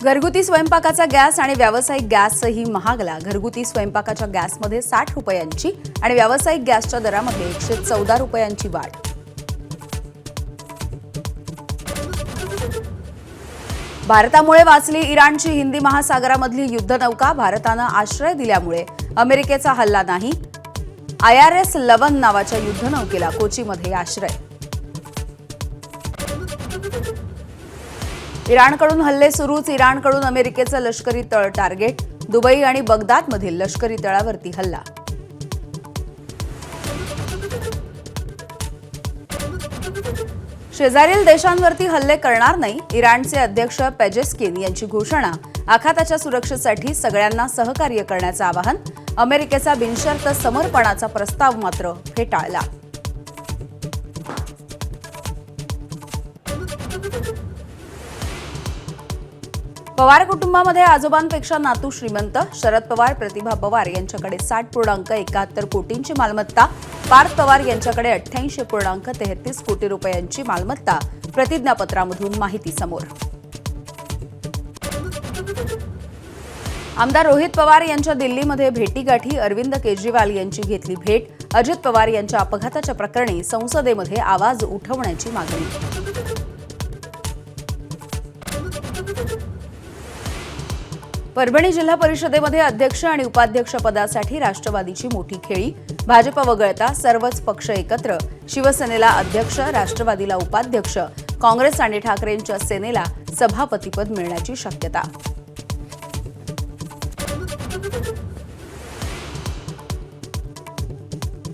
घरगुती स्वयंपाकाचा गॅस आणि व्यावसायिक गॅसही महागला। घरगुती स्वयंपाकाच्या गॅसमध्ये 60 रुपयांची आणि व्यावसायिक गॅसच्या दरामध्ये 114 रुपयांची वाढ। भारतामुळे वाचली इराणची हिंदी महासागरामधली युद्धनौका। भारतानं आश्रय दिल्यामुळे अमेरिकेचा हल्ला नाही। IRS लवन नावाच्या युद्धनौकेला कोचीमध्ये आश्रय। इराणकडून हल्ले सुरूच। इराणकडून अमेरिकेचं लष्करी तळ टार्गेट। दुबई आणि बगदादमधील लष्करी तळावरती हल्ला। शेजारील देशांवरती हल्ले करणार नाही, इराणचे अध्यक्ष पेजेस्किन यांची घोषणा। आखाताच्या सुरक्षेसाठी सगळ्यांना सहकार्य करण्याचं आवाहन। अमेरिकेचा बिनशर्त समर्पणाचा प्रस्ताव मात्र फेटाळला। पवार कुटुंबामध्ये आजोबांपेक्षा नातू श्रीमंत। शरद पवार, प्रतिभा पवार यांच्याकडे 60.71 कोटींची मालमत्ता। पार्थ पवार यांच्याकडे 88.33 कोटी रुपयांची मालमत्ता। प्रतिज्ञापत्रामधून माहिती समोर। आमदार रोहित पवार यांच्या दिल्लीमध्ये भेटीगाठी। अरविंद केजरीवाल यांची घेतली भेट। अजित पवार यांच्या अपघाताच्या प्रकरणी संसदेमध्ये आवाज उठवण्याची मागणी। परभणी जिल्हा परिषदेमध्ये अध्यक्ष आणि उपाध्यक्ष पदासाठी राष्ट्रवादीची मोठी खेळी। भाजप वगळता सर्वच पक्ष एकत्र। शिवसेनेला अध्यक्ष, राष्ट्रवादीला उपाध्यक्ष, काँग्रेस आणि ठाकरेंच्या सेनेला सभापतीपद मिळण्याची शक्यता।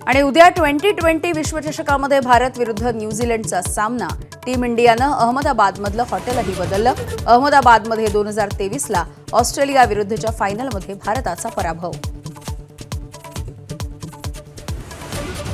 आणि उद्या T20 विश्वचषकामध्ये भारत विरुद्ध न्यूझीलंडचा सामना। टीम इंडियानं अहमदाबादमधलं हॉटेलही बदललं। अहमदाबादमध्ये 2023ला ऑस्ट्रेलिया विरुद्धच्या फायनलमध्ये भारताचा पराभव।